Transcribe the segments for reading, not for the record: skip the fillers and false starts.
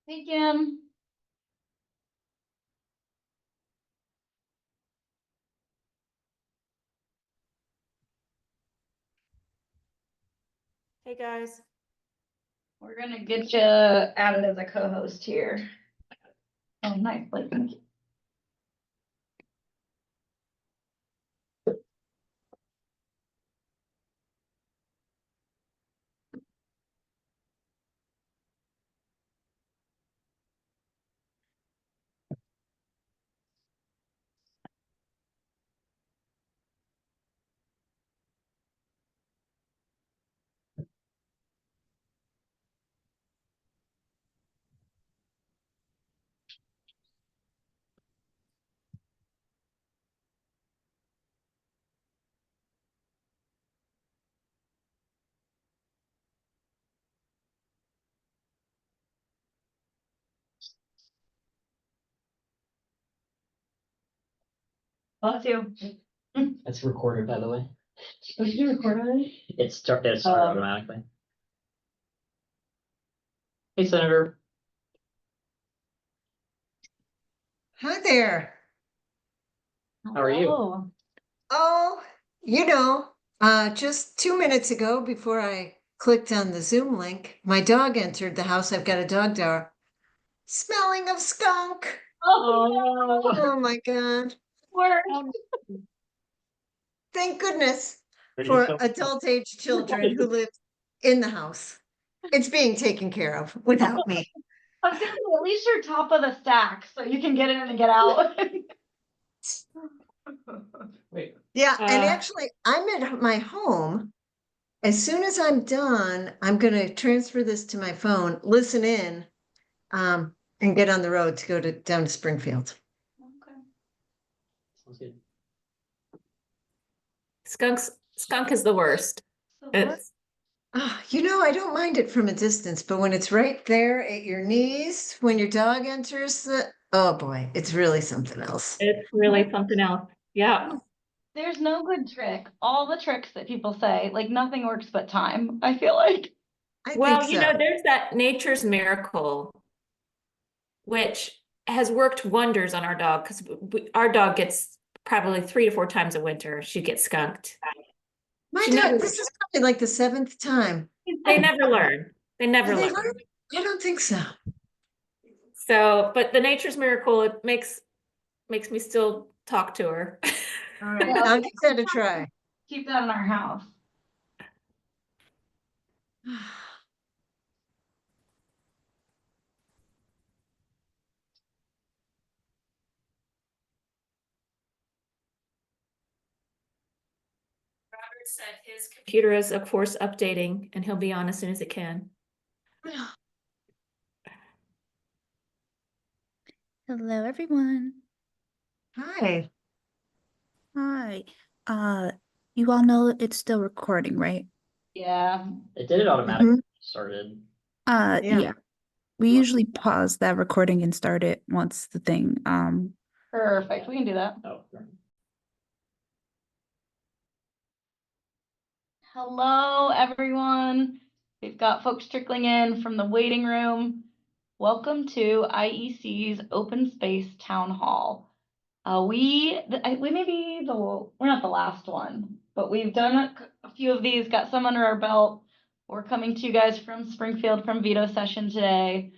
Hey, Kim. Hey guys. We're gonna get you added as a co-host here. Oh, nice. Like, thank you. Bless you. That's recorded, by the way. Did you record already? It started automatically. Hey, Senator. Hi there. How are you? Hello. Oh, just 2 minutes ago, before I clicked on the Zoom link, my dog entered the house. I've got a dog door. Smelling of skunk. Oh, Oh my God. Word. Thank goodness Ready to for go? adult age children who live in the house. It's being taken care of without me. I was gonna say, at least you're top of the stack, so you can get in and get out. Wait. Yeah, and Uh, actually, I'm at my home. As soon as I'm done, I'm going to transfer this to my phone, listen in, and get on the road to go down to Springfield. Okay. Sounds good. skunk is the worst. It's I don't mind it from a distance, but when it's right there at your knees, when your dog enters oh boy, it's really something else. it's really something else. Yeah. There's no good trick. All the tricks that people say, like nothing works but time, I feel like. I Well, think so. there's that nature's miracle, which has worked wonders on our dog because our dog gets probably 3 to 4 times a winter. She gets skunked. My She dog, never, this is probably like the 7th time. they never learn. They never Have they learn. learned? I don't think so. So, but the nature's miracle, it makes me still talk to her. All right, Yeah. I'll give that a try. Keep that in our house. Robert said his computer is, of course, updating, and he'll be on as soon as it can. Hello, everyone. Hi. Hi. You all know it's still recording, right? Yeah. It did it automatically. Mhm. Started. Yeah. Yeah. We usually pause that recording and start it once the thing, Perfect. We can do that. Oh. Hello, everyone. We've got folks trickling in from the waiting room. Welcome to IEC's Open Space Town Hall. We may be we're not the last one, but we've done a few of these, got some under our belt. We're coming to you guys from Springfield from veto session today.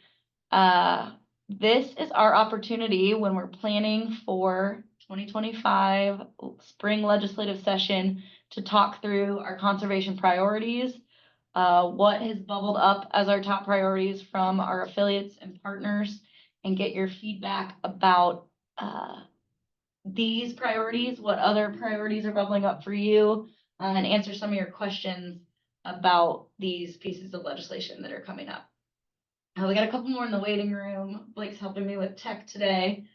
This is our opportunity when we're planning for 2025 spring legislative session to talk through our conservation priorities, what has bubbled up as our top priorities from our affiliates and partners, and get your feedback about these priorities, what other priorities are bubbling up for you, and answer some of your questions about these pieces of legislation that are coming up. We got a couple more in the waiting room. Blake's helping me with tech today.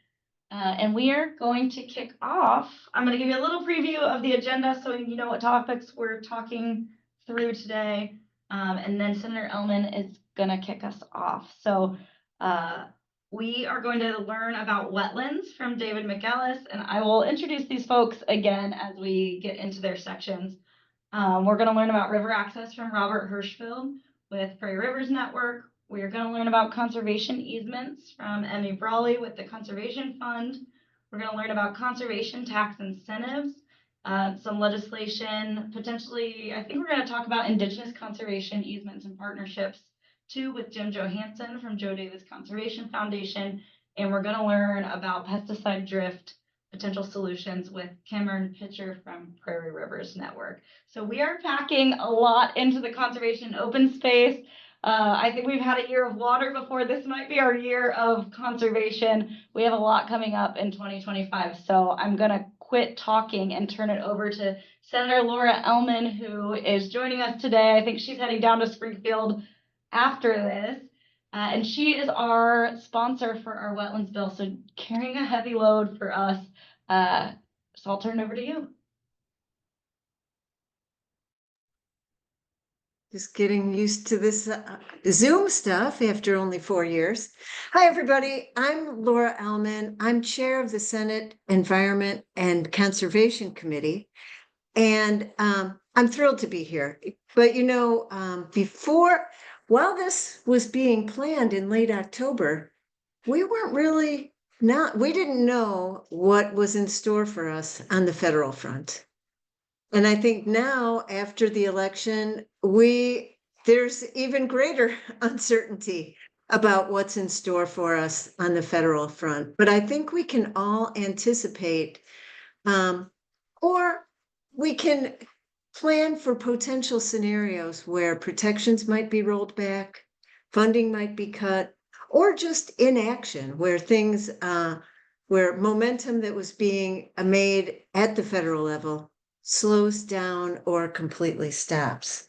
And we are going to kick off. I'm going to give you a little preview of the agenda so you know what topics we're talking through today. And then Senator Ellman is going to kick us off. So we are going to learn about wetlands from David McAllis, and I will introduce these folks again as we get into their sections. We're going to learn about river access from Robert Hirschfield with Prairie Rivers Network. We are going to learn about conservation easements from Emmy Brawley with the Conservation Fund. We're going to learn about conservation tax incentives, some legislation, potentially, I think we're going to talk about indigenous conservation easements and partnerships too with Jim Johansson from Joe Davis Conservation Foundation. And we're going to learn about pesticide drift, potential solutions with Cameron Pitcher from Prairie Rivers Network. So we are packing a lot into the conservation open space. I think we've had a year of water before. This might be our year of conservation. We have a lot coming up in 2025. So I'm going to quit talking and turn it over to Senator Laura Ellman, who is joining us today. I think she's heading down to Springfield after this. And she is our sponsor for our wetlands bill. So carrying a heavy load for us. So I'll turn it over to you. Just getting used to this Zoom stuff after only 4 years. Hi, everybody. I'm Laura Ellman. I'm chair of the Senate Environment and Conservation Committee. And I'm thrilled to be here. But while this was being planned in late October, we didn't know what was in store for us on the federal front. And I think now, after the election, there's even greater uncertainty about what's in store for us on the federal front. But I think we can all anticipate, or we can plan for potential scenarios where protections might be rolled back, funding might be cut, or just inaction, where where momentum that was being made at the federal level slows down or completely stops.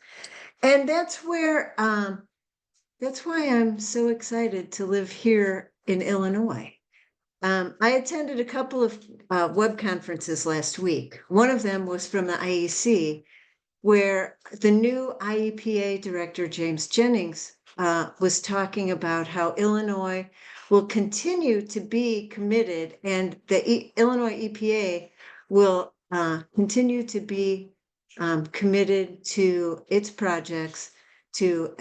And that's why I'm so excited to live here in Illinois. I attended a couple of web conferences last week. One of them was from the IEC, where the new IEPA director, James Jennings, was talking about how Illinois will continue to be committed, and the Illinois EPA will continue to be committed to its projects, to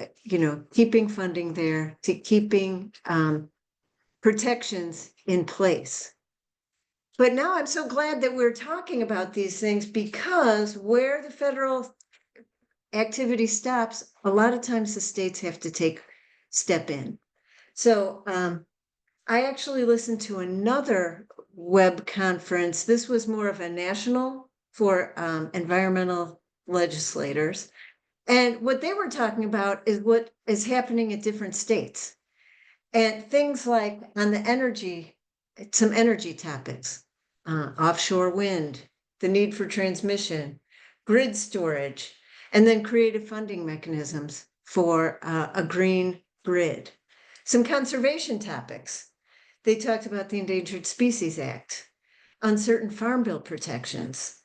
keeping funding there, to keeping protections in place. But now I'm so glad that we're talking about these things, because where the federal activity stops, a lot of times the states have to step in. So I actually listened to another web conference. This was more of a national for environmental legislators. And what they were talking about is what is happening at different states. And things like on the some energy topics, offshore wind, the need for transmission, grid storage, and then creative funding mechanisms for a green grid. Some conservation topics. They talked about the Endangered Species Act, uncertain farm bill protections,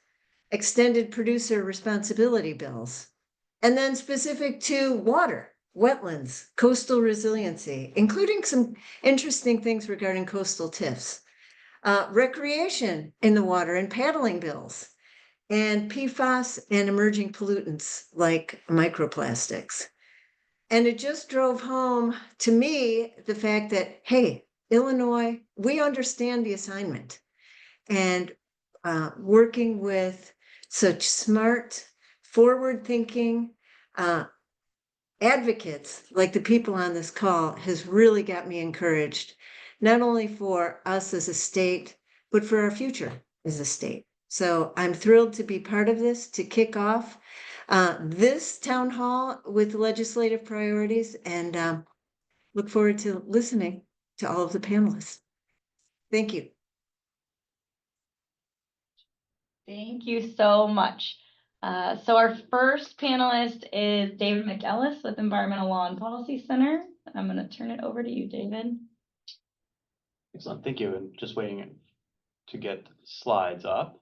extended producer responsibility bills, and then specific to water, wetlands, coastal resiliency, including some interesting things regarding coastal TIFs, recreation in the water and paddling bills, and PFAS and emerging pollutants like microplastics. And it just drove home to me the fact that, hey, Illinois, we understand the assignment. And working with such smart, forward-thinking advocates like the people on this call has really got me encouraged, not only for us as a state, but for our future as a state. So I'm thrilled to be part of this, to kick off this town hall with legislative priorities, and look forward to listening to all of the panelists. Thank you. Thank you so much. So our first panelist is David McEllis with Environmental Law and Policy Center. I'm going to turn it over to you, David. Excellent, thank you. And just waiting to get slides up.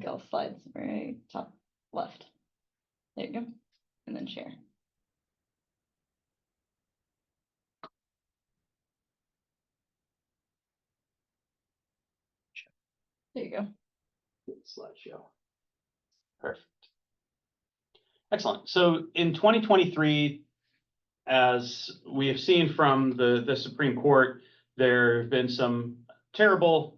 Go slides right top left. There you go. And then share. There you go. Slideshow. Perfect. Excellent. So in 2023, as we have seen from the Supreme Court, there have been some terrible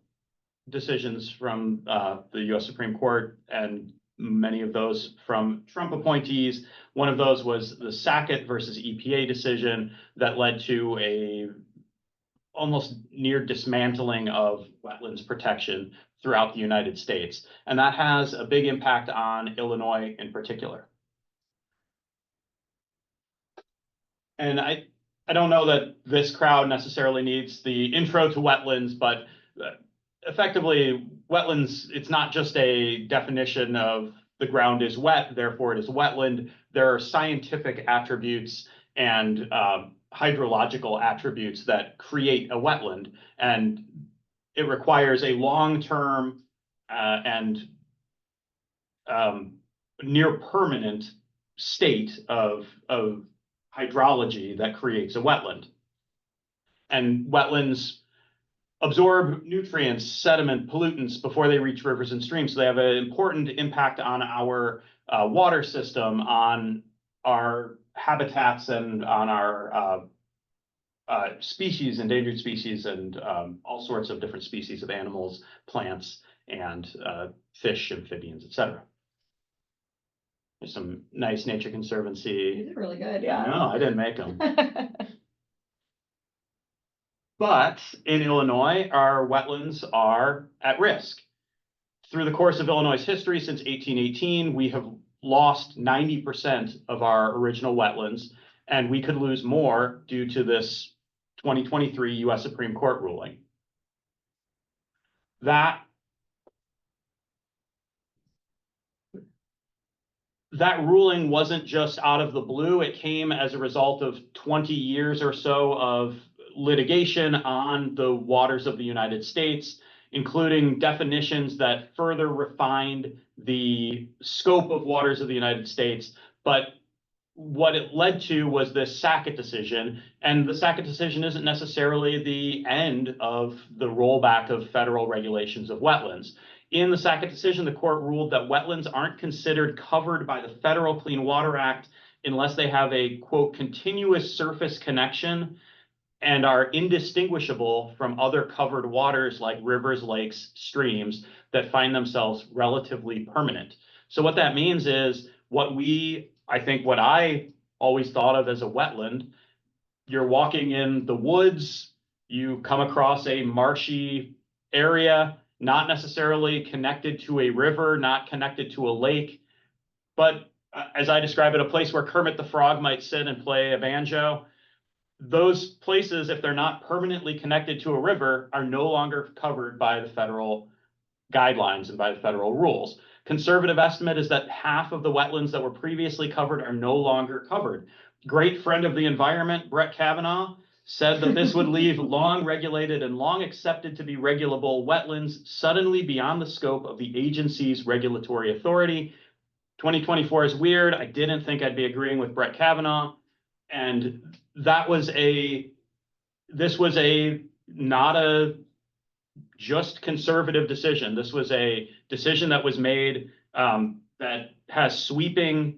decisions from the US Supreme Court, and many of those from Trump appointees. One of those was the Sackett versus EPA decision that led to a almost near dismantling of wetlands protection throughout the United States. And that has a big impact on Illinois in particular. And I don't know that this crowd necessarily needs the intro to wetlands, but effectively, wetlands, it's not just a definition of the ground is wet, therefore it is a wetland. There are scientific attributes and hydrological attributes that create a wetland, and it requires a long-term and near permanent state of hydrology that creates a wetland. And wetlands absorb nutrients, sediment, pollutants before they reach rivers and streams. So they have an important impact on our water system, on our habitats, and on our species, endangered species, and all sorts of different species of animals, plants, and fish, amphibians, etc. There's some nice Nature Conservancy. You did really good, yeah. No, I didn't make them. But in Illinois, our wetlands are at risk. Through the course of Illinois' history since 1818, we have lost 90% of our original wetlands, and we could lose more due to this 2023 US Supreme Court ruling. That ruling wasn't just out of the blue. It came as a result of 20 years or so of litigation on the waters of the United States, including definitions that further refined the scope of waters of the United States. But what it led to was this Sackett decision, and the Sackett decision isn't necessarily the end of the rollback of federal regulations of wetlands. In the Sackett decision, the court ruled that wetlands aren't considered covered by the Federal Clean Water Act unless they have a, quote, continuous surface connection and are indistinguishable from other covered waters like rivers, lakes, streams that find themselves relatively permanent. So what that means is what I always thought of as a wetland, you're walking in the woods, you come across a marshy area, not necessarily connected to a river, not connected to a lake, but as I describe it, a place where Kermit the Frog might sit and play a banjo. Those places, if they're not permanently connected to a river, are no longer covered by the federal guidelines and by the federal rules. Conservative estimate is that half of the wetlands that were previously covered are no longer covered. Great friend of the environment, Brett Kavanaugh, said that this would leave long regulated and long accepted to be regulable wetlands suddenly beyond the scope of the agency's regulatory authority. 2024 is weird. I didn't think I'd be agreeing with Brett Kavanaugh. And this was not a just conservative decision. This was a decision that was made that has sweeping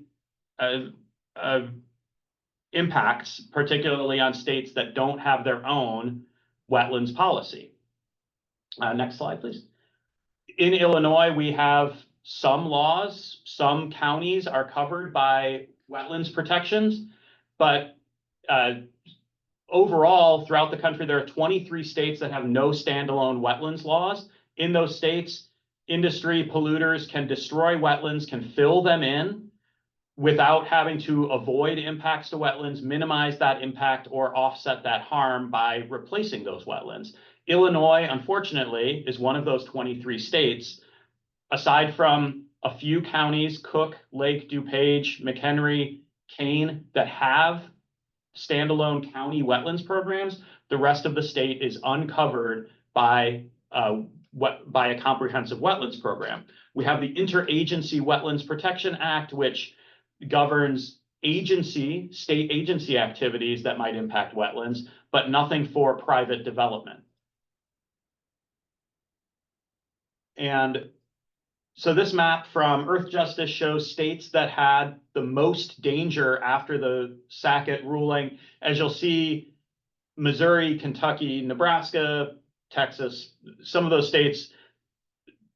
impacts, particularly on states that don't have their own wetlands policy. Next slide, please. In Illinois, we have some laws, some counties are covered by wetlands protections, but overall, throughout the country, there are 23 states that have no standalone wetlands laws. In those states, industry polluters can destroy wetlands, can fill them in without having to avoid impacts to wetlands, minimize that impact, or offset that harm by replacing those wetlands. Illinois, unfortunately, is one of those 23 states. Aside from a few counties, Cook, Lake, DuPage, McHenry, Kane, that have standalone county wetlands programs, the rest of the state is uncovered by a comprehensive wetlands program. We have the Interagency Wetlands Protection Act, which governs state agency activities that might impact wetlands, but nothing for private development. And So this map from Earth Justice shows states that had the most danger after the Sackett ruling. As you'll see, Missouri, Kentucky, Nebraska, Texas, some of those states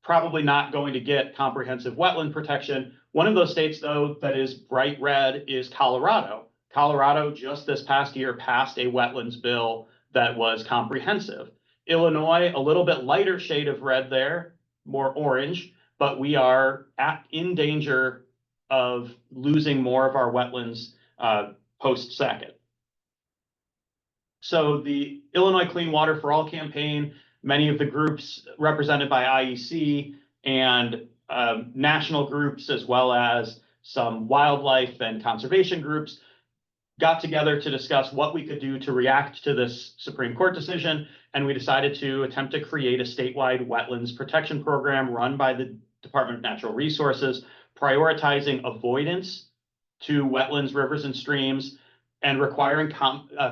probably not going to get comprehensive wetland protection. One of those states, though, that is bright red is Colorado. Colorado just this past year passed a wetlands bill that was comprehensive. Illinois, a little bit lighter shade of red there, more orange, but we are in danger of losing more of our wetlands post-Sackett. So the Illinois Clean Water for All campaign, many of the groups represented by IEC and national groups, as well as some wildlife and conservation groups, got together to discuss what we could do to react to this Supreme Court decision. And we decided to attempt to create a statewide wetlands protection program run by the Department of Natural Resources, prioritizing avoidance to wetlands, rivers, and streams, and requiring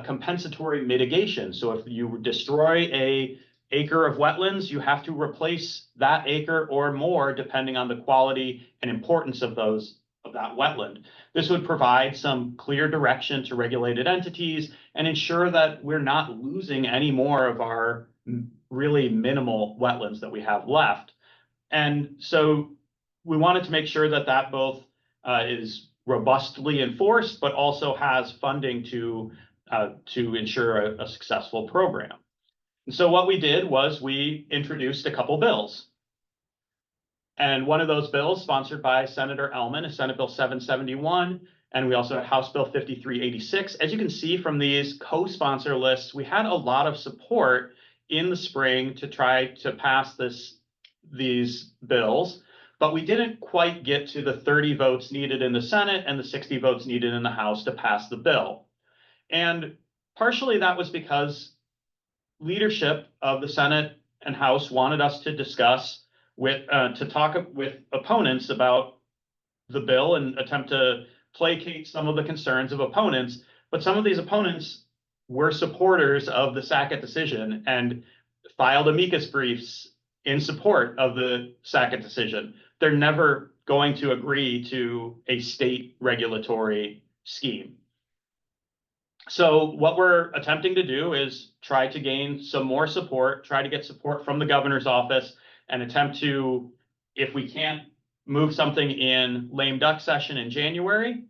compensatory mitigation. So if you destroy an acre of wetlands, you have to replace that acre or more, depending on the quality and importance of that wetland. This would provide some clear direction to regulated entities and ensure that we're not losing any more of our really minimal wetlands that we have left. And so we wanted to make sure that that both is robustly enforced, but also has funding to ensure a successful program. And so what we did was we introduced a couple bills. And one of those bills, sponsored by Senator Ellman, is Senate Bill 771, and we also had House Bill 5386. As you can see from these co-sponsor lists, we had a lot of support in the spring to try to pass these bills, but we didn't quite get to the 30 votes needed in the Senate and the 60 votes needed in the House to pass the bill. And partially that was because leadership of the Senate and House wanted us to discuss to talk with opponents about the bill and attempt to placate some of the concerns of opponents. But some of these opponents were supporters of the Sackett decision and filed amicus briefs in support of the Sackett decision. They're never going to agree to a state regulatory scheme. So what we're attempting to do is try to gain some more support, try to get support from the governor's office, and attempt to, if we can't move something in lame duck session in January,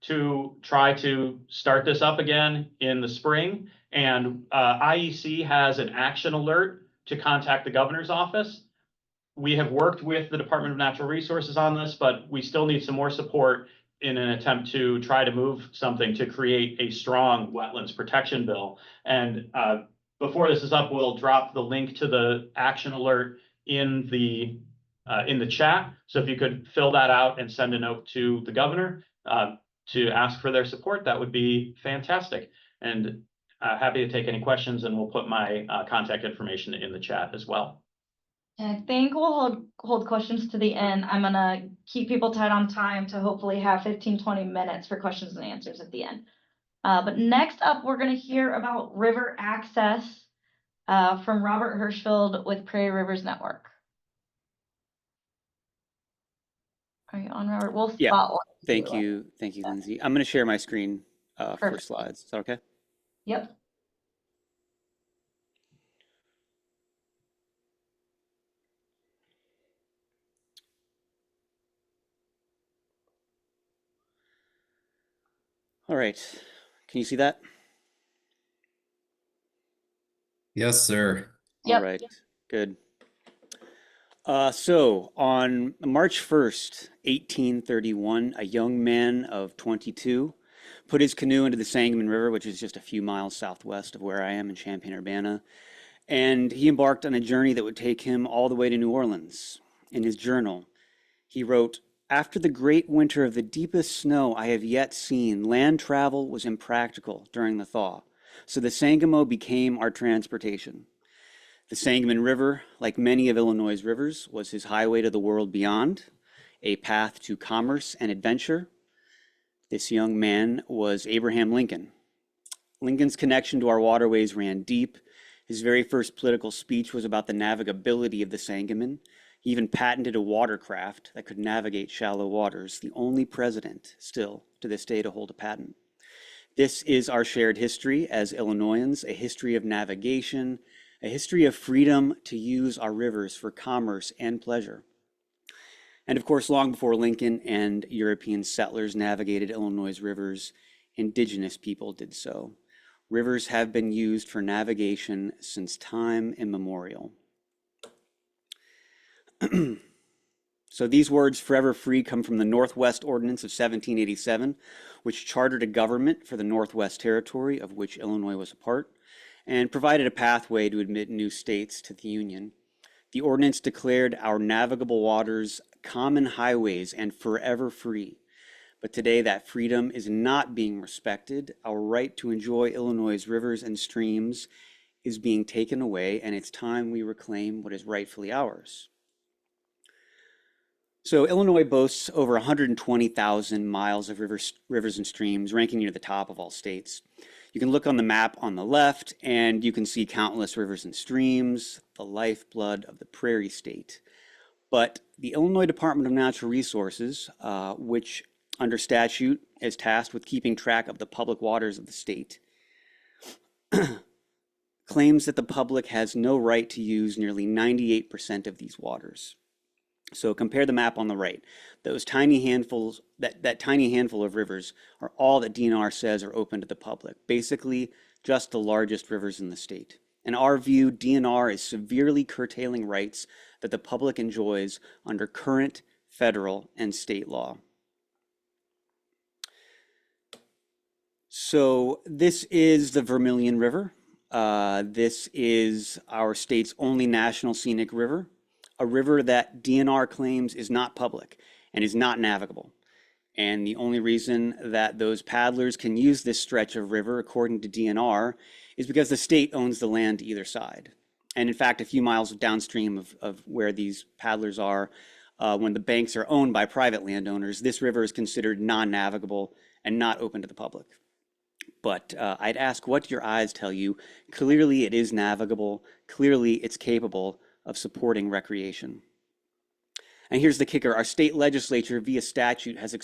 to try to start this up again in the spring. And IEC has an action alert to contact the governor's office. We have worked with the Department of Natural Resources on this, but we still need some more support in an attempt to try to move something to create a strong wetlands protection bill. And before this is up, we'll drop the link to the action alert in the chat. So if you could fill that out and send a note to the governor to ask for their support, that would be fantastic. And happy to take any questions, and we'll put my contact information in the chat as well. I think we'll hold questions to the end. I'm gonna keep people tight on time to hopefully have 15-20 minutes for questions and answers at the end. But next up, we're gonna hear about river access from Robert Hirschfeld with Prairie Rivers Network. Are you on, Robert? We'll Yeah. spotlight Thank you, Lindsay. I'm going to share my screen for Perfect. slides. Is that okay? Yep. All right. Can you see that? Yes, sir. Yep. All right. Good. So on March 1st, 1831, a young man of 22 put his canoe into the Sangamon River, which is just a few miles southwest of where I am in Champaign-Urbana, and he embarked on a journey that would take him all the way to New Orleans. In his journal, he wrote, "After the great winter of the deepest snow I have yet seen, land travel was impractical during the thaw, so the Sangamo became our transportation. The Sangamon River, like many of Illinois' rivers, was his highway to the world beyond, a path to commerce and adventure. This young man was Abraham Lincoln. Lincoln's connection to our waterways ran deep. His very first political speech was about the navigability of the Sangamon. He even patented a watercraft that could navigate shallow waters, the only president still to this day to hold a patent. This is our shared history as Illinoisans, a history of navigation, a history of freedom to use our rivers for commerce and pleasure. And of course, long before Lincoln and European settlers navigated Illinois' rivers, indigenous people did so. Rivers have been used for navigation since time immemorial. So these words, forever free, come from the Northwest Ordinance of 1787, which chartered a government for the Northwest Territory, of which Illinois was a part, and provided a pathway to admit new states to the Union. The ordinance declared our navigable waters common highways and forever free. But today that freedom is not being respected. Our right to enjoy Illinois' rivers and streams is being taken away, and it's time we reclaim what is rightfully ours. So Illinois boasts over 120,000 miles of rivers and streams, ranking near the top of all states. You can look on the map on the left, and you can see countless rivers and streams, the lifeblood of the prairie state. But the Illinois Department of Natural Resources, which under statute is tasked with keeping track of the public waters of the state, claims that the public has no right to use nearly 98% of these waters. So compare the map on the right. Those tiny handfuls, that tiny handful of rivers are all that DNR says are open to the public. Basically, just the largest rivers in the state. In our view, DNR is severely curtailing rights that the public enjoys under current federal and state law. So this is the Vermilion River. This is our state's only national scenic river. A river that DNR claims is not public and is not navigable. And the only reason that those paddlers can use this stretch of river, according to DNR, is because the state owns the land to either side. And in fact, a few miles downstream of where these paddlers are, when the banks are owned by private landowners, this river is considered non-navigable and not open to the public. But I'd ask, what do your eyes tell you? Clearly it is navigable. Clearly it's capable of supporting recreation. And here's the kicker. Our state legislature via statute has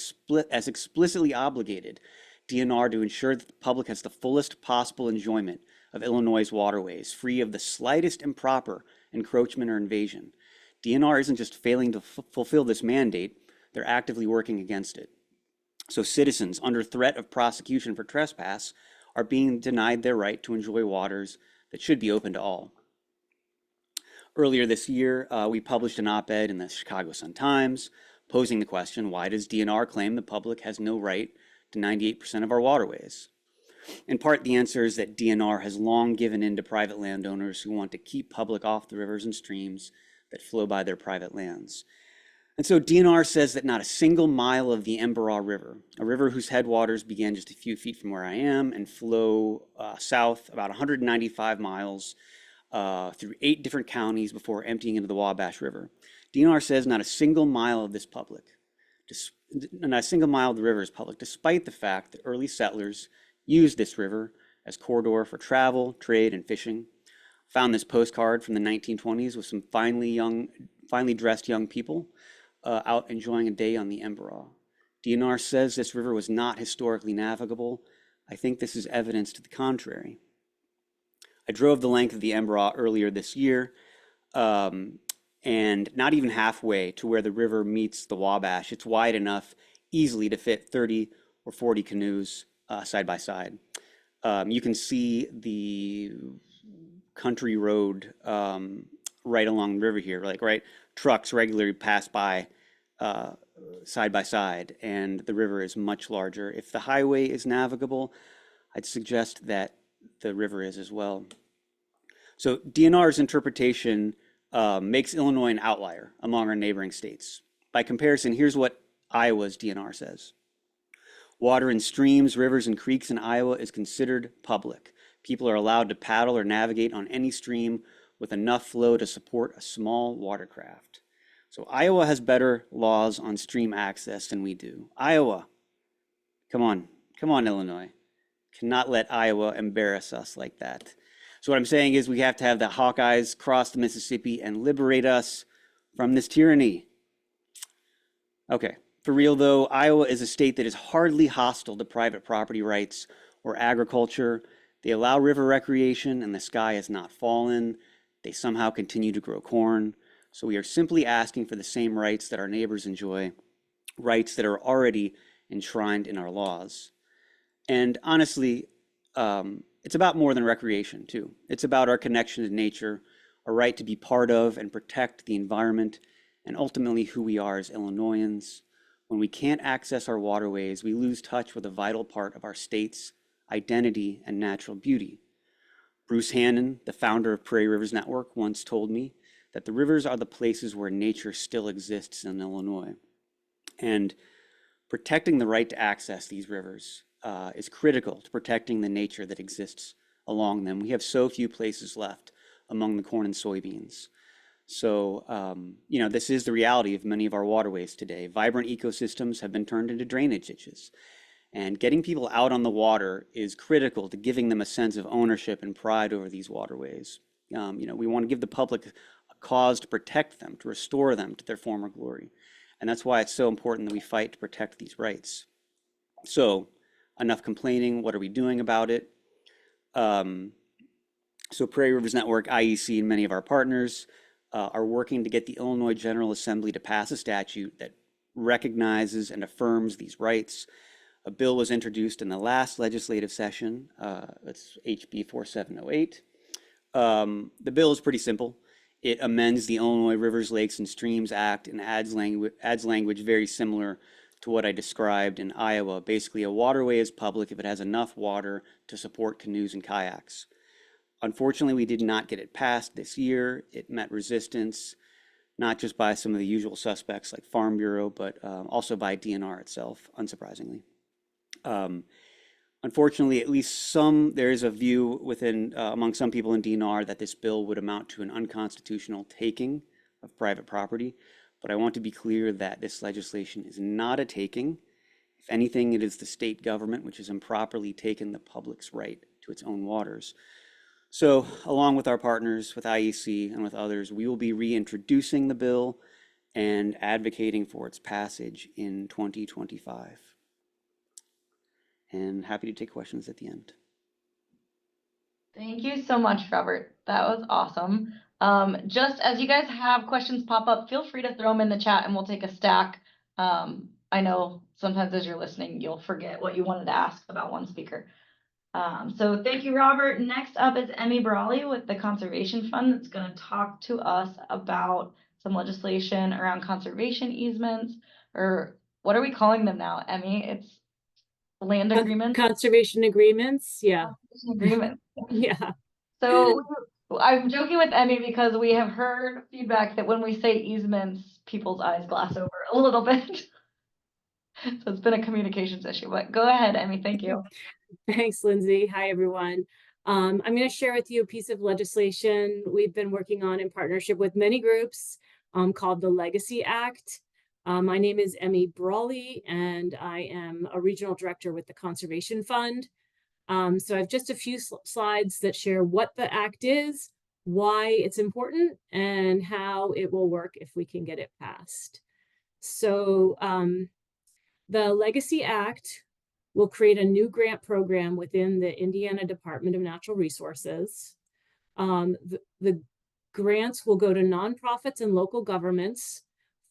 explicitly obligated DNR to ensure that the public has the fullest possible enjoyment of Illinois' waterways, free of the slightest improper encroachment or invasion. DNR isn't just failing to fulfill this mandate, they're actively working against it. So citizens under threat of prosecution for trespass are being denied their right to enjoy waters that should be open to all. Earlier this year, we published an op-ed in the Chicago Sun-Times posing the question, why does DNR claim the public has no right to 98% of our waterways? In part, the answer is that DNR has long given in to private landowners who want to keep public off the rivers and streams that flow by their private lands. And so DNR says that not a single mile of the Emberaw River, a river whose headwaters begin just a few feet from where I am and flow south about 195 miles through 8 different counties before emptying into the Wabash River. DNR says not a single mile of this public, not a single mile of the river is public, despite the fact that early settlers used this river as corridor for travel, trade, and fishing. Found this postcard from the 1920s with some finely dressed young people out enjoying a day on the Emberaw. DNR says this river was not historically navigable. I think this is evidence to the contrary. I drove the length of the Emberaw earlier this year, and not even halfway to where the river meets the Wabash. It's wide enough easily to fit 30 or 40 canoes side by side. You can see the country road right along the river here, right? Trucks regularly pass by side by side, and the river is much larger. If the highway is navigable, I'd suggest that the river is as well. So DNR's interpretation makes Illinois an outlier among our neighboring states. By comparison, here's what Iowa's DNR says. Water in streams, rivers, and creeks in Iowa is considered public. People are allowed to paddle or navigate on any stream with enough flow to support a small watercraft. So Iowa has better laws on stream access than we do. Iowa, come on, Illinois. Cannot let Iowa embarrass us like that. So what I'm saying is we have to have the Hawkeyes cross the Mississippi and liberate us from this tyranny. Okay, for real though, Iowa is a state that is hardly hostile to private property rights or agriculture. They allow river recreation and the sky has not fallen. They somehow continue to grow corn. So we are simply asking for the same rights that our neighbors enjoy, rights that are already enshrined in our laws. And honestly, it's about more than recreation too. It's about our connection to nature, our right to be part of and protect the environment, and ultimately who we are as Illinoisans. When we can't access our waterways, we lose touch with a vital part of our state's identity and natural beauty. Bruce Hannon, the founder of Prairie Rivers Network, once told me that the rivers are the places where nature still exists in Illinois. And protecting the right to access these rivers is critical to protecting the nature that exists along them. We have so few places left among the corn and soybeans. So, this is the reality of many of our waterways today. Vibrant ecosystems have been turned into drainage ditches. And getting people out on the water is critical to giving them a sense of ownership and pride over these waterways. We want to give the public a cause to protect them, to restore them to their former glory. And that's why it's so important that we fight to protect these rights. So, enough complaining. What are we doing about it? So Prairie Rivers Network, IEC, and many of our partners are working to get the Illinois General Assembly to pass a statute that recognizes and affirms these rights. A bill was introduced in the last legislative session. It's HB 4708. The bill is pretty simple. It amends the Illinois Rivers, Lakes, and Streams Act and adds language very similar to what I described in Iowa. Basically, a waterway is public if it has enough water to support canoes and kayaks. Unfortunately, we did not get it passed this year. It met resistance, not just by some of the usual suspects like Farm Bureau, but also by DNR itself, unsurprisingly. Unfortunately, at least there is a view within among some people in DNR that this bill would amount to an unconstitutional taking of private property. But I want to be clear that this legislation is not a taking. If anything, it is the state government which has improperly taken the public's right to its own waters. So, along with our partners, with IEC and with others, we will be reintroducing the bill and advocating for its passage in 2025. And happy to take questions at the end. Thank you so much, Robert. That was awesome. Just as you guys have questions pop up, feel free to throw them in the chat and we'll take a stack. I know sometimes as you're listening, you'll forget what you wanted to ask about one speaker. So thank you, Robert. Next up is Emmy Brawley with the Conservation Fund that's going to talk to us about some legislation around conservation easements, or what are we calling them now, Emmy? It's land agreements? Conservation agreements, yeah. Conservation agreements. Yeah. So I'm joking with Emmy because we have heard feedback that when we say easements, people's eyes glass over a little bit. So it's been a communications issue, but go ahead, Emmy. Thank you. Thanks, Lindsay. Hi, everyone. I'm going to share with you a piece of legislation we've been working on in partnership with many groups called the Legacy Act. My name is Emmy Brawley, and I am a regional director with the Conservation Fund. So I have just a few slides that share what the act is, why it's important, and how it will work if we can get it passed. So the Legacy Act will create a new grant program within the Indiana Department of Natural Resources. The grants will go to nonprofits and local governments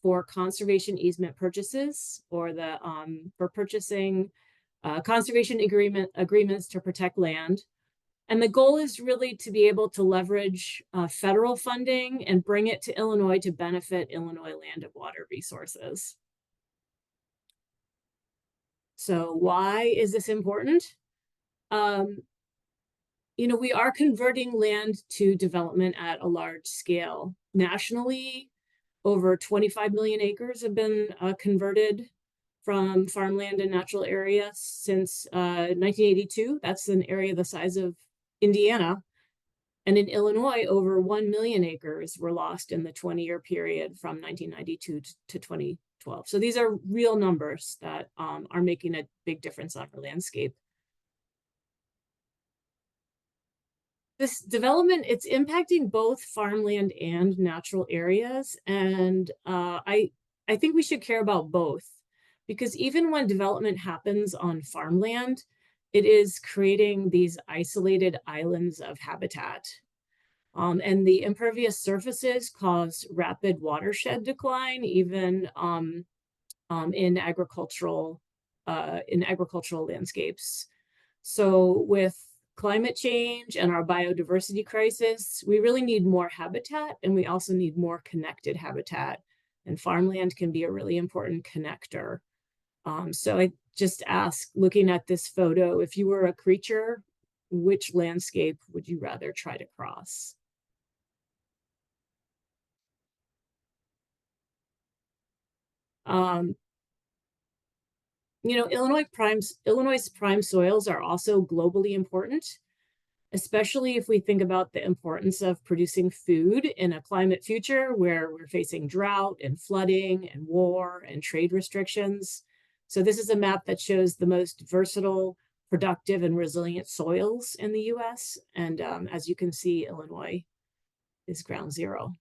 for conservation easement purchases, or for purchasing conservation agreements to protect land. And the goal is really to be able to leverage federal funding and bring it to Illinois to benefit Illinois land and water resources. So why is this important? We are converting land to development at a large scale. Nationally, over 25 million acres have been converted from farmland and natural area since 1982. That's an area the size of Indiana. And in Illinois, over 1 million acres were lost in the 20-year period from 1992 to 2012. So these are real numbers that are making a big difference on our landscape. This development, it's impacting both farmland and natural areas. And I think we should care about both, because even when development happens on farmland, it is creating these isolated islands of habitat. And the impervious surfaces cause rapid watershed decline, even in agricultural landscapes. So with climate change and our biodiversity crisis, we really need more habitat, and we also need more connected habitat. And farmland can be a really important connector. So I just ask, looking at this photo, if you were a creature, which landscape would you rather try to cross? Illinois' prime soils are also globally important, especially if we think about the importance of producing food in a climate future where we're facing drought and flooding and war and trade restrictions. So this is a map that shows the most versatile, productive, and resilient soils in the US. And as you can see, Illinois is ground zero.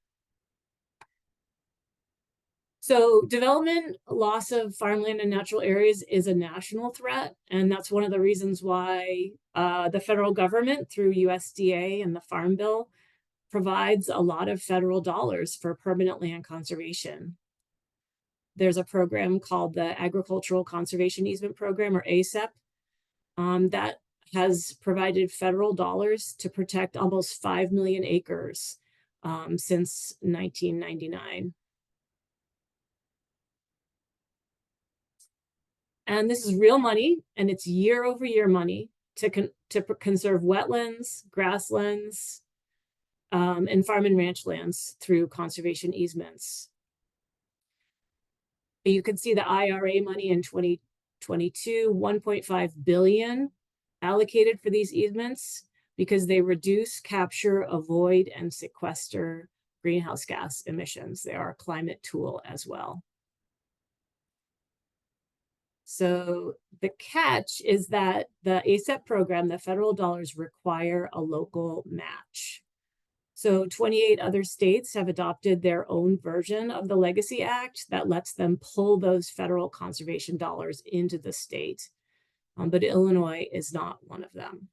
So development, loss of farmland and natural areas is a national threat. And that's one of the reasons why the federal government, through USDA and the Farm Bill, provides a lot of federal dollars for permanent land conservation. There's a program called the Agricultural Conservation Easement Program, or ACEP, that has provided federal dollars to protect almost 5 million acres since 1999. And this is real money, and it's year-over-year money to conserve wetlands, grasslands, and farm and ranch lands through conservation easements. You can see the IRA money in 2022, 1.5 billion allocated for these easements because they reduce, capture, avoid, and sequester greenhouse gas emissions. They are a climate tool as well. So the catch is that the ACEP program, the federal dollars, require a local match. So 28 other states have adopted their own version of the Legacy Act that lets them pull those federal conservation dollars into the state. But Illinois is not one of them.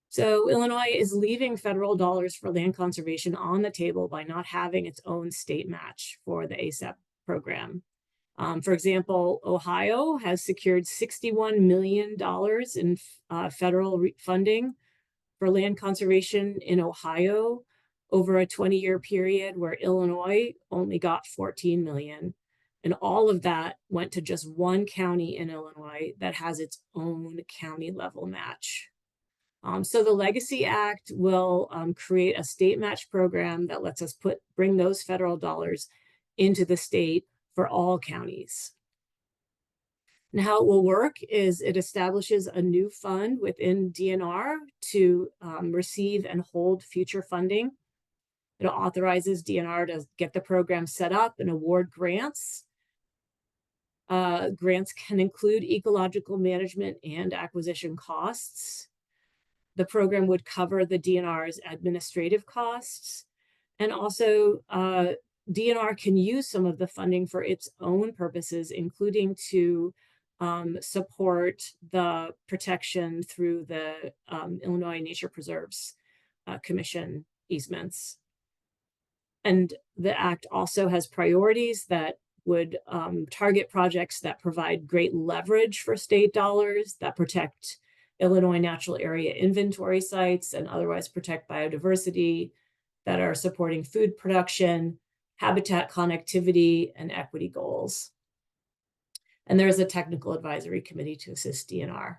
So Illinois is leaving federal dollars for land conservation on the table by not having its own state match for the ACEP program. For example, Ohio has secured $61 million in federal funding for land conservation in Ohio over a 20-year period, where Illinois only got 14 million. And all of that went to just one county in Illinois that has its own county level match. So the Legacy Act will create a state match program that lets us bring those federal dollars into the state for all counties. And how it will work is it establishes a new fund within DNR to receive and hold future funding. It authorizes DNR to get the program set up and award grants. Grants can include ecological management and acquisition costs. The program would cover the DNR's administrative costs. And also, DNR can use some of the funding for its own purposes, including to support the protection through the Illinois Nature Preserves Commission easements. And the Act also has priorities that would target projects that provide great leverage for state dollars, that protect Illinois natural area inventory sites and otherwise protect biodiversity, that are supporting food production, habitat connectivity, and equity goals. And there's a technical advisory committee to assist DNR.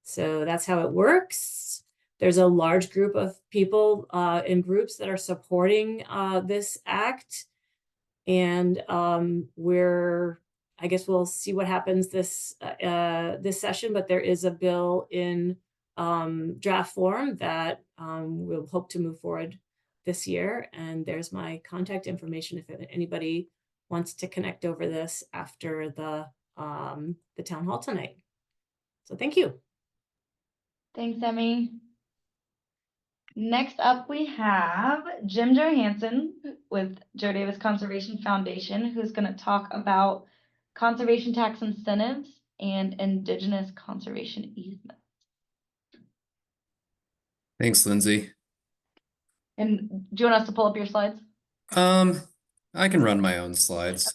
So that's how it works. There's a large group of people and groups that are supporting this act. And I guess we'll see what happens this session, but there is a bill in draft form that we'll hope to move forward this year. And there's my contact information if anybody wants to connect over this after the town hall tonight. So thank you. Thanks, Emmy. Next up, we have Jim Johansson with Joe Davis Conservation Foundation, who's going to talk about conservation tax incentives and indigenous conservation easements. Thanks, Lindsay. And do you want us to pull up your slides? I can run my own slides.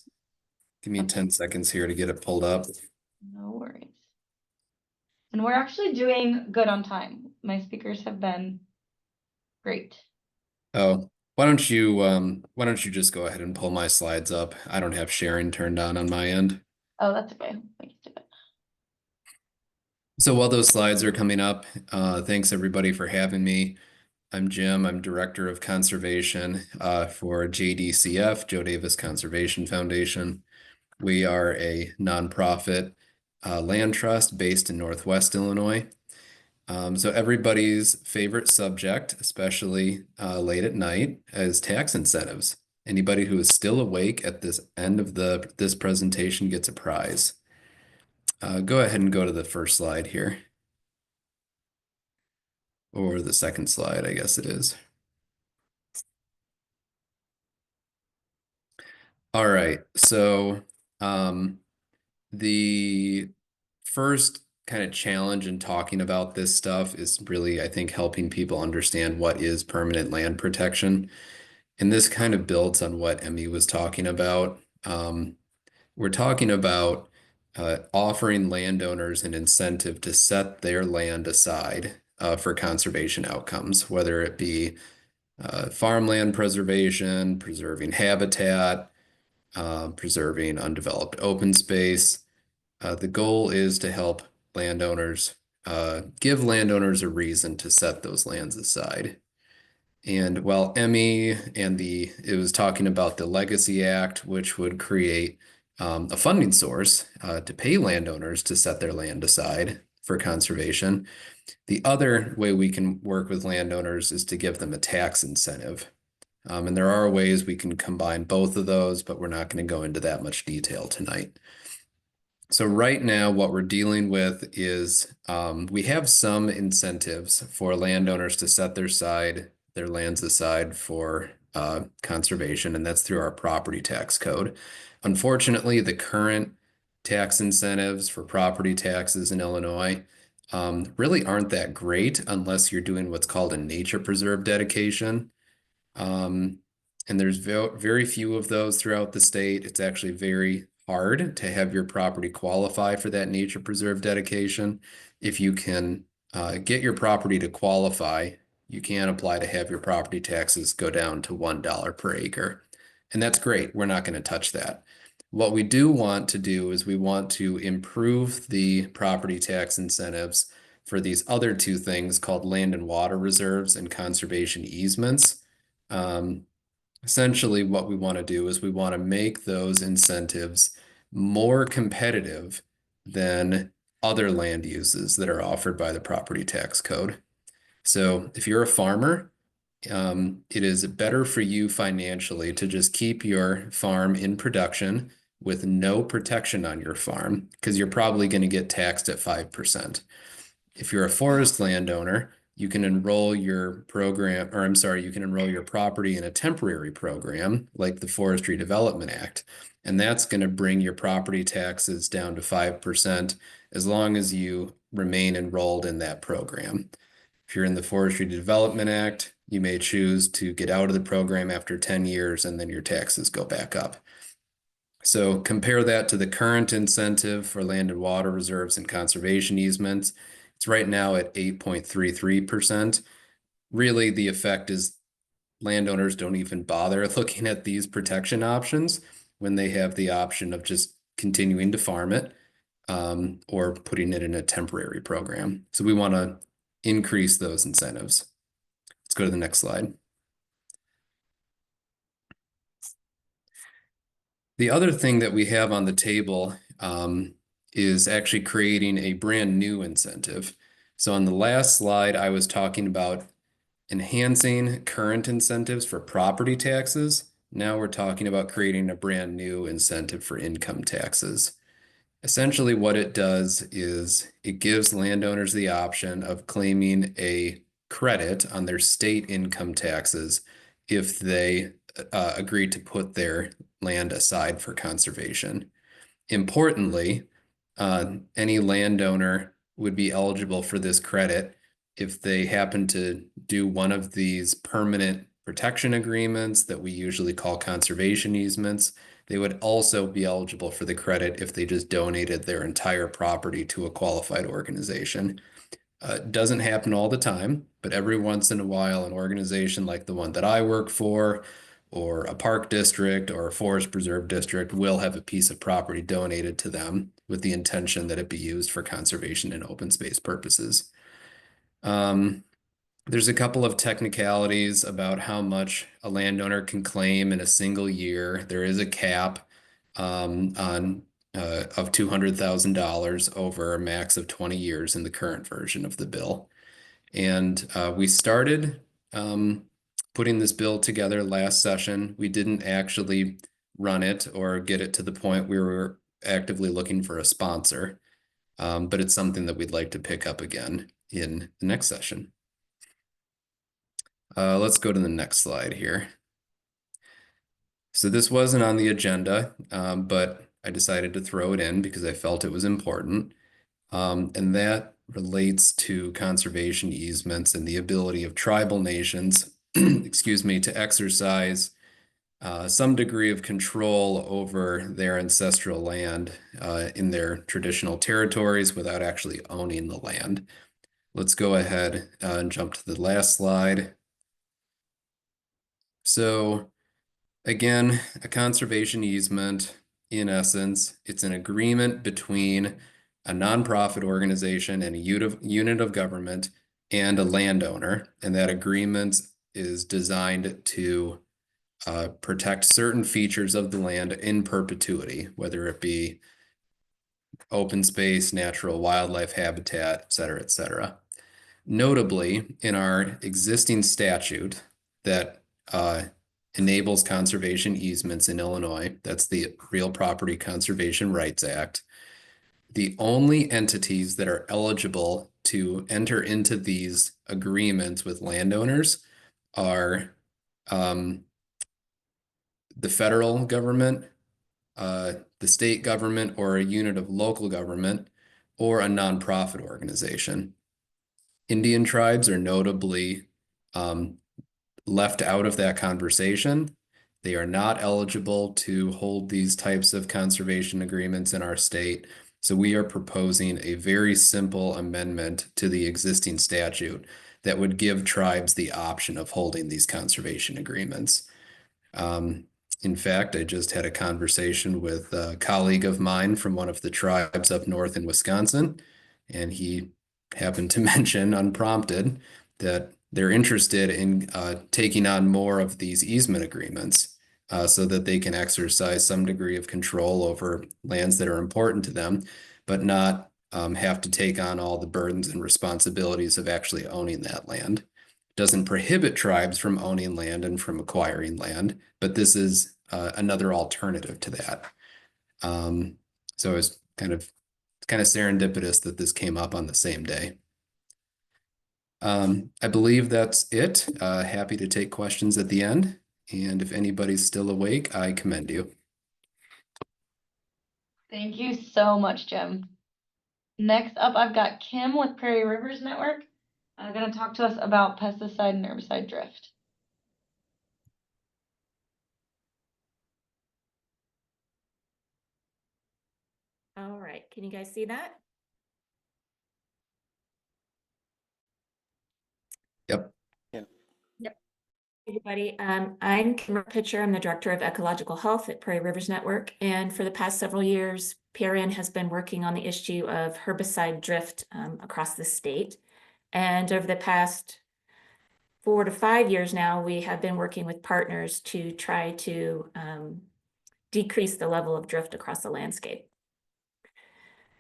Give me Okay. 10 seconds here to get it pulled up. No worries. And we're actually doing good on time. My speakers have been great. Oh, why don't you just go ahead and pull my slides up? I don't have sharing turned on my end. Oh, that's okay. We can do it. So while those slides are coming up, thanks everybody for having me. I'm Jim. I'm Director of Conservation for JDCF, Joe Davis Conservation Foundation. We are a nonprofit land trust based in Northwest Illinois. So everybody's favorite subject, especially late at night, is tax incentives. Anybody who is still awake at this end of this presentation gets a prize. Go ahead and go to the first slide here. Or the second slide, I guess it is. All right, so the first kind of challenge in talking about this stuff is really, I think, helping people understand what is permanent land protection. And this kind of builds on what Emmy was talking about. We're talking about offering landowners an incentive to set their land aside for conservation outcomes, whether it be farmland preservation, preserving habitat, preserving undeveloped open space. The goal is to help landowners, give landowners a reason to set those lands aside. And while Emmy and it was talking about the Legacy Act, which would create a funding source to pay landowners to set their land aside for conservation, the other way we can work with landowners is to give them a tax incentive. And there are ways we can combine both of those, but we're not going to go into that much detail tonight. So right now, what we're dealing with is we have some incentives for landowners to set their lands aside for conservation, and that's through our property tax code. Unfortunately, the current tax incentives for property taxes in Illinois really aren't that great unless you're doing what's called a nature preserve dedication. And there's very few of those throughout the state. It's actually very hard to have your property qualify for that nature preserve dedication. If you can get your property to qualify, you can apply to have your property taxes go down to $1 per acre. And that's great. We're not going to touch that. What we do want to do is we want to improve the property tax incentives for these other two things called land and water reserves and conservation easements. Essentially, what we want to do is we want to make those incentives more competitive than other land uses that are offered by the property tax code. So if you're a farmer, it is better for you financially to just keep your farm in production with no protection on your farm because you're probably going to get taxed at 5%. If you're a forest landowner, you can enroll your program, or I'm sorry, you can enroll your property in a temporary program like the Forestry Development Act. And that's going to bring your property taxes down to 5% as long as you remain enrolled in that program. If you're in the Forestry Development Act, you may choose to get out of the program after 10 years and then your taxes go back up. So compare that to the current incentive for land and water reserves and conservation easements. It's right now at 8.33%. Really, the effect is landowners don't even bother looking at these protection options when they have the option of just continuing to farm it or putting it in a temporary program. So we want to increase those incentives. Let's go to the next slide. The other thing that we have on the table is actually creating a brand new incentive. So on the last slide, I was talking about enhancing current incentives for property taxes. Now we're talking about creating a brand new incentive for income taxes. Essentially, what it does is it gives landowners the option of claiming a credit on their state income taxes if they agree to put their land aside for conservation. Importantly, any landowner would be eligible for this credit if they happen to do one of these permanent protection agreements that we usually call conservation easements. They would also be eligible for the credit if they just donated their entire property to a qualified organization. It doesn't happen all the time, but every once in a while, an organization like the one that I work for, or a park district or a forest preserve district will have a piece of property donated to them with the intention that it be used for conservation and open space purposes. There's a couple of technicalities about how much a landowner can claim in a single year. There is a cap of $200,000 over a max of 20 years in the current version of the bill. And we started putting this bill together last session. We didn't actually run it or get it to the point we were actively looking for a sponsor, but it's something that we'd like to pick up again in the next session. Let's go to the next slide here. So this wasn't on the agenda, but I decided to throw it in because I felt it was important. And that relates to conservation easements and the ability of tribal nations, excuse me, to exercise some degree of control over their ancestral land in their traditional territories without actually owning the land. Let's go ahead and jump to the last slide. So again, a conservation easement, in essence, it's an agreement between a nonprofit organization and a unit of government and a landowner. And that agreement is designed to protect certain features of the land in perpetuity, whether it be open space, natural wildlife habitat, et cetera, et cetera. Notably, in our existing statute that enables conservation easements in Illinois, that's the Real Property Conservation Rights Act, the only entities that are eligible to enter into these agreements with landowners are the federal government, the state government, or a unit of local government, or a nonprofit organization. Indian tribes are notably left out of that conversation. They are not eligible to hold these types of conservation agreements in our state. So we are proposing a very simple amendment to the existing statute that would give tribes the option of holding these conservation agreements. In fact, I just had a conversation with a colleague of mine from one of the tribes up north in Wisconsin, and he happened to mention, unprompted, that they're interested in taking on more of these easement agreements so that they can exercise some degree of control over lands that are important to them, but not have to take on all the burdens and responsibilities of actually owning that land. Doesn't prohibit tribes from owning land and from acquiring land, but this is another alternative to that. So it's kind of serendipitous that this came up on the same day. I believe that's it. Happy to take questions at the end. And if anybody's still awake, I commend you. Thank you so much, Jim. Next up, I've got Kim with Prairie Rivers Network. Going to talk to us about pesticide and herbicide drift. All right, can you guys see that? Yep. Yep. Everybody, I'm Kim Pitcher. I'm the Director of Ecological Health at Prairie Rivers Network. And for the past several years, PRN has been working on the issue of herbicide drift across the state. And over the past 4 to 5 years now, we have been working with partners to try to decrease the level of drift across the landscape.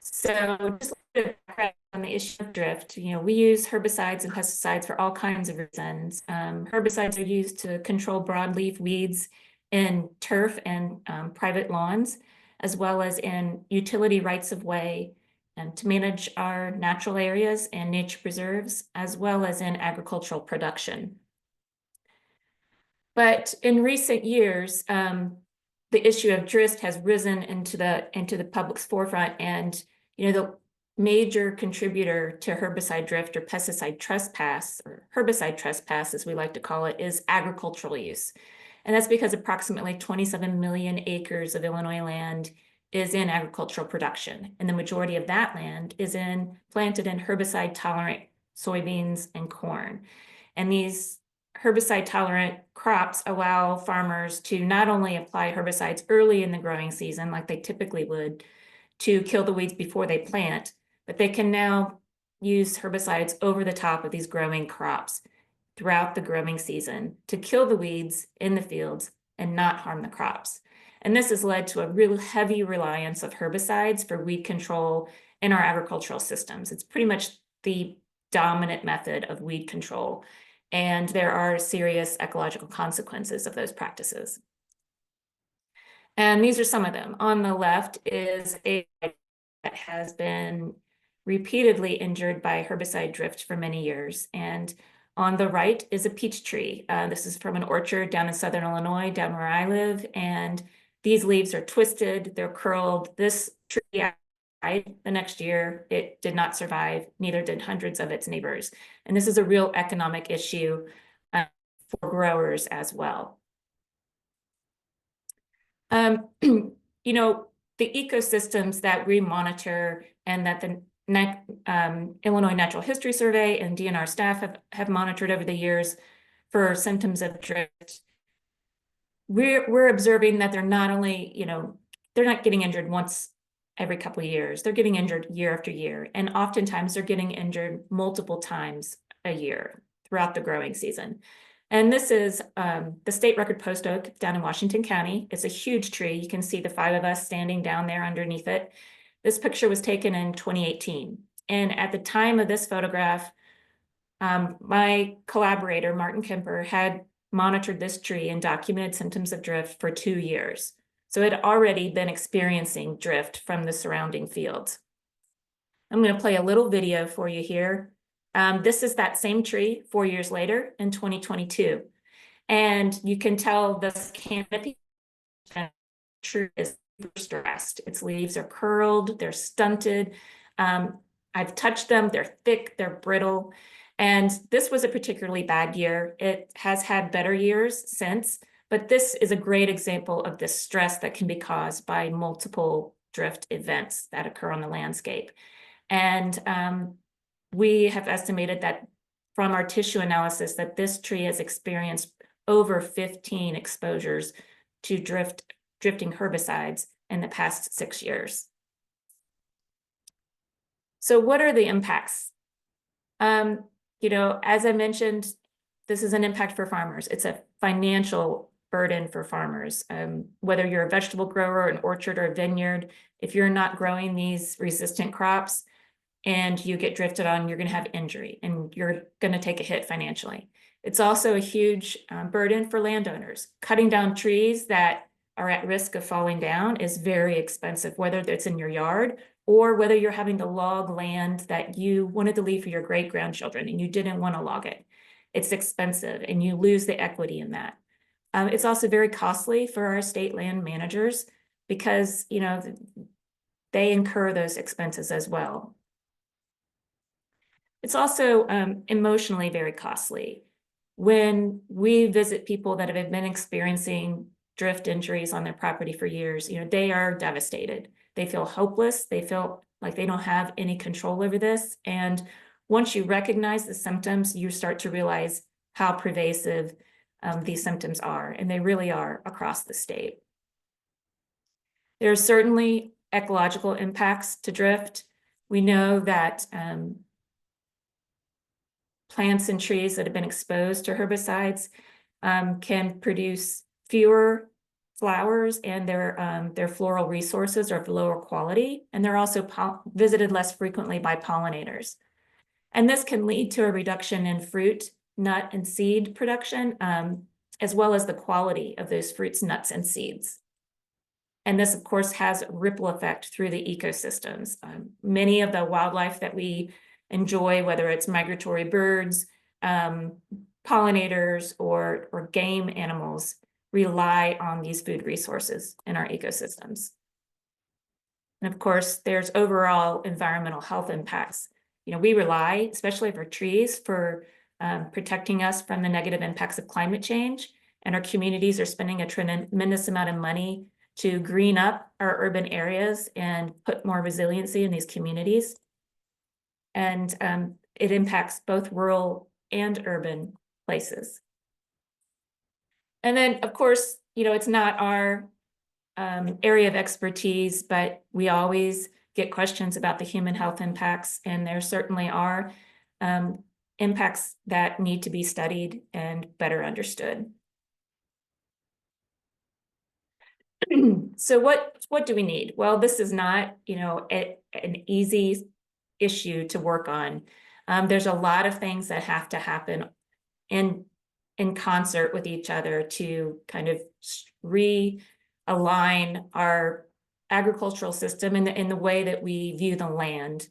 So just a bit of background on the issue of drift, we use herbicides and pesticides for all kinds of reasons. Herbicides are used to control broadleaf weeds in turf and private lawns. as well as in utility rights of way, and to manage our natural areas and nature preserves, as well as in agricultural production. But in recent years, the issue of drift has risen into the public's forefront, and the major contributor to herbicide drift or pesticide trespass, or herbicide trespass as we like to call it, is agricultural use. And that's because approximately 27 million acres of Illinois land is in agricultural production, and the majority of that land is planted in herbicide-tolerant soybeans and corn. And these herbicide-tolerant crops allow farmers to not only apply herbicides early in the growing season, like they typically would, to kill the weeds before they plant, but they can now use herbicides over the top of these growing crops throughout the growing season to kill the weeds in the fields and not harm the crops. And this has led to a real heavy reliance of herbicides for weed control in our agricultural systems. It's pretty much the dominant method of weed control, and there are serious ecological consequences of those practices. And these are some of them. On the left is a that has been repeatedly injured by herbicide drift for many years. And on the right is a peach tree. This is from an orchard down in Southern Illinois, down where I live. And these leaves are twisted, they're curled. This tree died the next year. It did not survive, neither did hundreds of its neighbors. And this is a real economic issue for growers as well. The ecosystems that we monitor and that the Illinois Natural History Survey and DNR staff have monitored over the years for symptoms of drift, we're observing that they're not only, they're not getting injured once every couple of years, they're getting injured year after year. And oftentimes they're getting injured multiple times a year throughout the growing season. And this is the state record post oak down in Washington County. It's a huge tree. You can see the 5 of us standing down there underneath it. This picture was taken in 2018. And at the time of this photograph, my collaborator, Martin Kemper, had monitored this tree and documented symptoms of drift for 2 years. So it had already been experiencing drift from the surrounding fields. I'm going to play a little video for you here. This is that same tree 4 years later in 2022. And you can tell this canopy tree is stressed. Its leaves are curled, they're stunted. I've touched them, they're thick, they're brittle. And this was a particularly bad year. It has had better years since, but this is a great example of the stress that can be caused by multiple drift events that occur on the landscape. And we have estimated that from our tissue analysis that this tree has experienced over 15 exposures to drifting herbicides in the past 6 years. So what are the impacts? As I mentioned, this is an impact for farmers. It's a financial burden for farmers. Whether you're a vegetable grower, an orchard, or a vineyard, if you're not growing these resistant crops, and you get drifted on, you're going to have injury and you're going to take a hit financially. It's also a huge burden for landowners. Cutting down trees that are at risk of falling down is very expensive, whether it's in your yard or whether you're having to log land that you wanted to leave for your great-grandchildren and you didn't want to log it. It's expensive and you lose the equity in that. It's also very costly for our state land managers because, they incur those expenses as well. It's also emotionally very costly. When we visit people that have been experiencing drift injuries on their property for years, they are devastated. They feel hopeless. They feel like they don't have any control over this. And once you recognize the symptoms, you start to realize how pervasive these symptoms are, and they really are across the state. There are certainly ecological impacts to drift. We know that plants and trees that have been exposed to herbicides can produce fewer flowers, and their floral resources are of lower quality, and they're also visited less frequently by pollinators. And this can lead to a reduction in fruit, nut, and seed production, as well as the quality of those fruits, nuts, and seeds. And this, of course, has a ripple effect through the ecosystems. Many of the wildlife that we enjoy, whether it's migratory birds, pollinators, or game animals, rely on these food resources in our ecosystems. And of course, there's overall environmental health impacts. You know, we rely, especially for trees, for protecting us from the negative impacts of climate change. And our communities are spending a tremendous amount of money to green up our urban areas and put more resiliency in these communities. And it impacts both rural and urban places. And then, of course, you know, it's not our area of expertise, but we always get questions about the human health impacts, and there certainly are impacts that need to be studied and better understood. So what do we need? Well, this is not, you know, an easy issue to work on. There's a lot of things that have to happen in concert with each other to kind of realign our agricultural system in the way that we view the land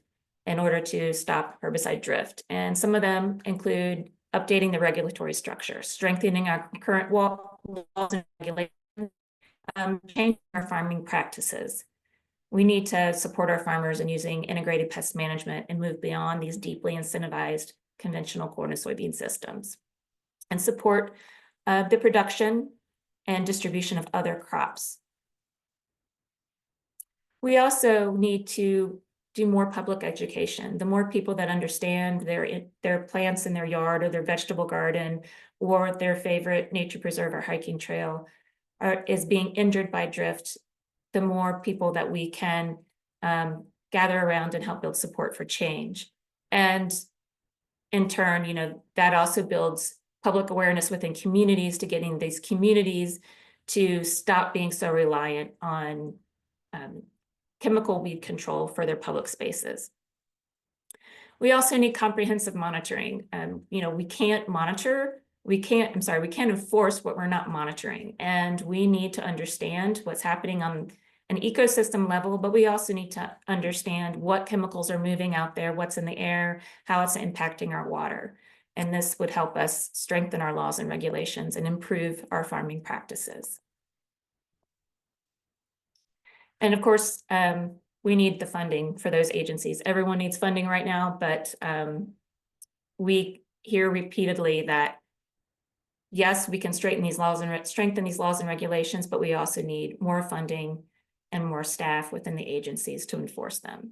in order to stop herbicide drift. And some of them include updating the regulatory structure, strengthening our current laws and regulations, changing our farming practices. We need to support our farmers in using integrated pest management and move beyond these deeply incentivized conventional corn and soybean systems, and support the production and distribution of other crops. We also need to do more public education. The more people that understand their plants in their yard or their vegetable garden or their favorite nature preserve or hiking trail is being injured by drift, the more people that we can gather around and help build support for change. And in turn, you know, that also builds public awareness within communities to getting these communities to stop being so reliant on chemical weed control for their public spaces. We also need comprehensive monitoring. You know, we can't enforce what we're not monitoring. And we need to understand what's happening on an ecosystem level, but we also need to understand what chemicals are moving out there, what's in the air, how it's impacting our water. And this would help us strengthen our laws and regulations and improve our farming practices. And of course, we need the funding for those agencies. Everyone needs funding right now, but we hear repeatedly that yes, we can strengthen these laws and regulations, but we also need more funding and more staff within the agencies to enforce them.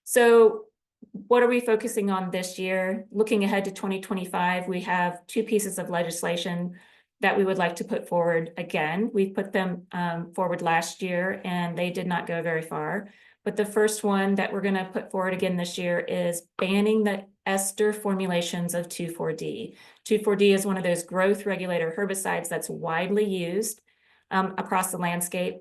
So what are we focusing on this year? Looking ahead to 2025, we have 2 pieces of legislation that we would like to put forward again. We put them forward last year and they did not go very far. But the first one that we're going to put forward again this year is banning the ester formulations of 2,4-D. 2,4-D is one of those growth regulator herbicides that's widely used across the landscape.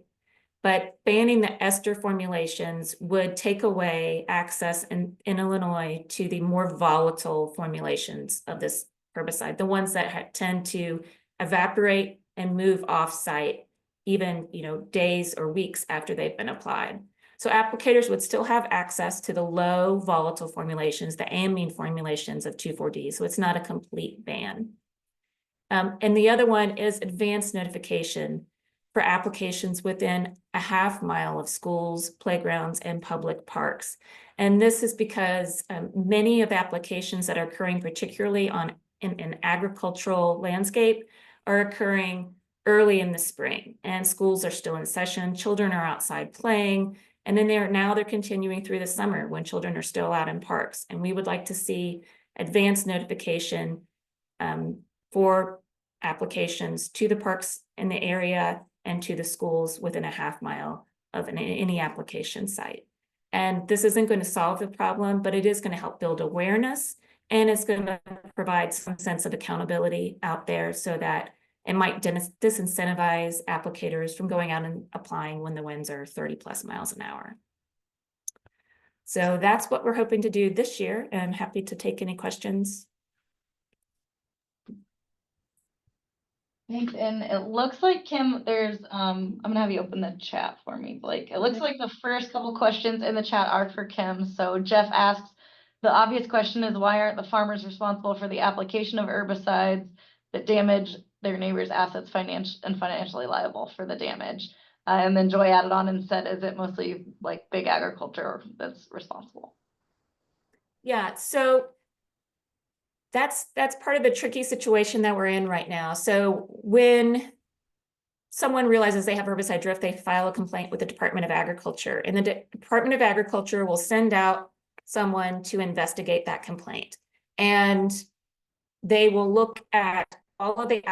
But banning the ester formulations would take away access in Illinois to the more volatile formulations of this herbicide, the ones that tend to evaporate and move off-site even, you know, days or weeks after they've been applied. So applicators would still have access to the low volatile formulations, the amine formulations of 2,4-D. So it's not a complete ban. And the other one is advanced notification for applications within a ½ mile of schools, playgrounds, and public parks. And this is because many of the applications that are occurring, particularly in agricultural landscape, are occurring early in the spring, and schools are still in session. Children are outside playing, and then they're continuing through the summer when children are still out in parks. And we would like to see advanced notification for applications to the parks in the area and to the schools within a ½ mile of any application site. And this isn't going to solve the problem, but it is going to help build awareness, and it's going to provide some sense of accountability out there so that it might disincentivize applicators from going out and applying when the winds are 30+ miles an hour. So that's what we're hoping to do this year, and I'm happy to take any questions. Thanks, and it looks like Kim, I'm gonna have you open the chat for me, Blake. It looks like the first couple questions in the chat are for Kim. So Jeff asks, the obvious question is why aren't the farmers responsible for the application of herbicides that damage their neighbors' assets financially liable for the damage? And then Joy added on and said, is it mostly like big agriculture that's responsible? Yeah, so that's part of the tricky situation that we're in right now. So when someone realizes they have herbicide drift, they file a complaint with the Department of Agriculture, and the Department of Agriculture will send out someone to investigate that complaint. And they will look at all of the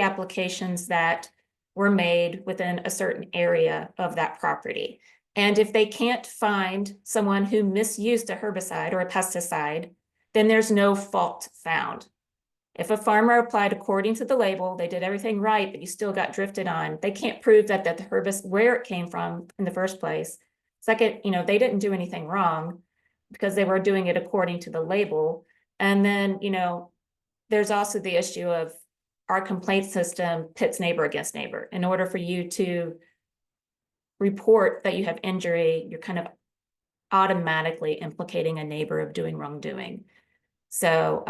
applications that were made within a certain area of that property. And if they can't find someone who misused a herbicide or a pesticide, then there's no fault found. If a farmer applied according to the label, they did everything right, but you still got drifted on, they can't prove that the herbicide, where it came from in the first place. Second, they didn't do anything wrong because they were doing it according to the label. And then, there's also the issue of our complaint system pits neighbor against neighbor. In order for you to report that you have injury, you're kind of automatically implicating a neighbor of doing wrongdoing. So,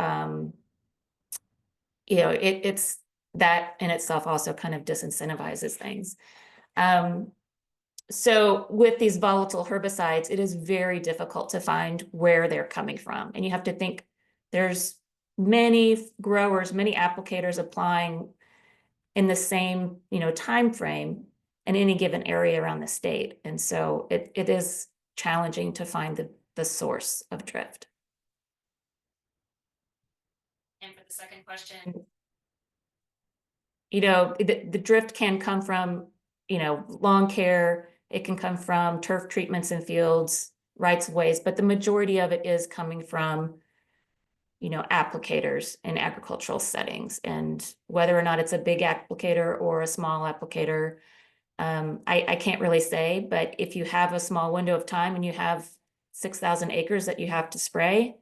it's that in itself also kind of disincentivizes things. So with these volatile herbicides, it is very difficult to find where they're coming from. And you have to think there's many growers, many applicators applying in the same, time frame in any given area around the state. And so it is challenging to find the source of drift. And for the second question, the drift can come from, lawn care. It can come from turf treatments in fields, rights of ways, but the majority of it is coming from, applicators in agricultural settings. And whether or not it's a big applicator or a small applicator, I can't really say, but if you have a small window of time and you have 6,000 acres that you have to spray,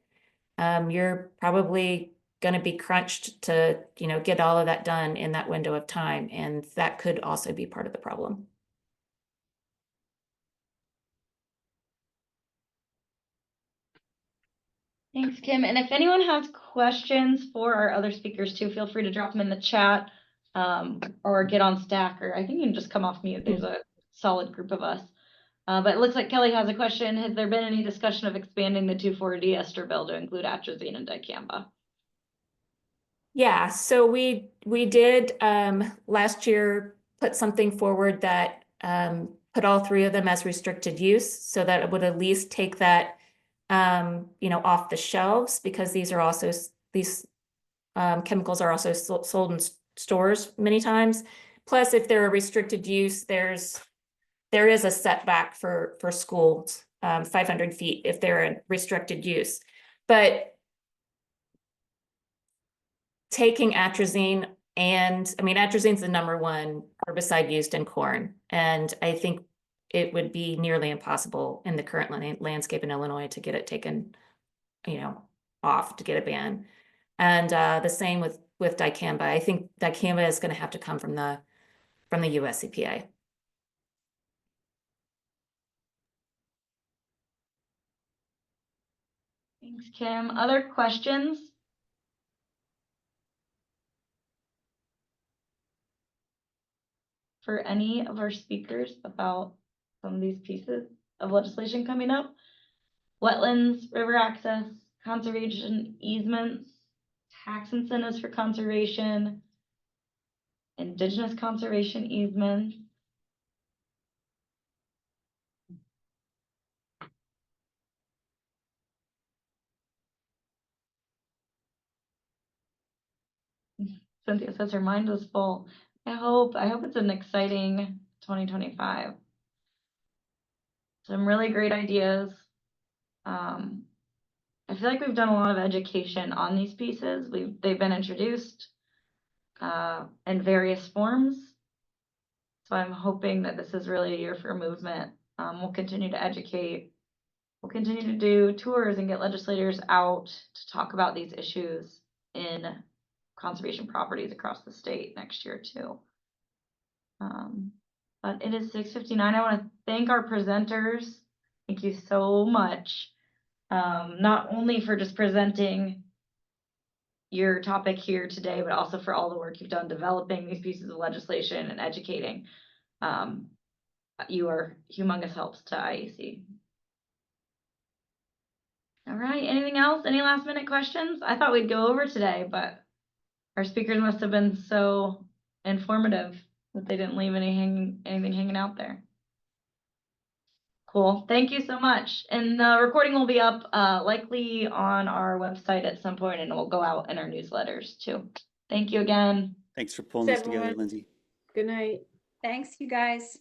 you're probably going to be crunched to, get all of that done in that window of time. And that could also be part of the problem. Thanks, Kim. And if anyone has questions for our other speakers too, feel free to drop them in the chat or get on Stack, or I think you can just come off mute. There's a solid group of us. But it looks like Kelly has a question. Has there been any discussion of expanding the 2,4-D ester bill to include atrazine and dicamba? Yeah, so we did last year put something forward that put all three of them as restricted use, so that it would at least take that off the shelves, because these chemicals are also sold in stores many times. Plus, if they're a restricted use, there is a setback for schools, 500 feet if they're in restricted use. But taking atrazine, and atrazine is the #1 herbicide used in corn. And I think it would be nearly impossible in the current landscape in Illinois to get it taken, off, to get a ban. And the same with dicamba. I think dicamba is going to have to come from the US EPA. Thanks, Kim. Other questions? For any of our speakers about some of these pieces of legislation coming up? Wetlands, river access, conservation easements, tax incentives for conservation, indigenous conservation easements. Cynthia says her mind was full. I hope it's an exciting 2025. Some really great ideas. I feel like we've done a lot of education on these pieces. They've been introduced in various forms. So I'm hoping that this is really a year for movement. We'll continue to educate. We'll continue to do tours and get legislators out to talk about these issues in conservation properties across the state next year too. But it is 6:59. I want to thank our presenters. Thank you so much. Not only for just presenting your topic here today, but also for all the work you've done developing these pieces of legislation and educating. You are humongous helps to IEC. All right, anything else? Any last minute questions? I thought we'd go over today, but our speakers must have been so informative that they didn't leave anything hanging out there. Cool, thank you so much. And the recording will be up likely on our website at some point, and it will go out in our newsletters too. Thank you again. Thanks for pulling Thanks, this together, everyone. Lindsay. Good night. Thanks, you guys.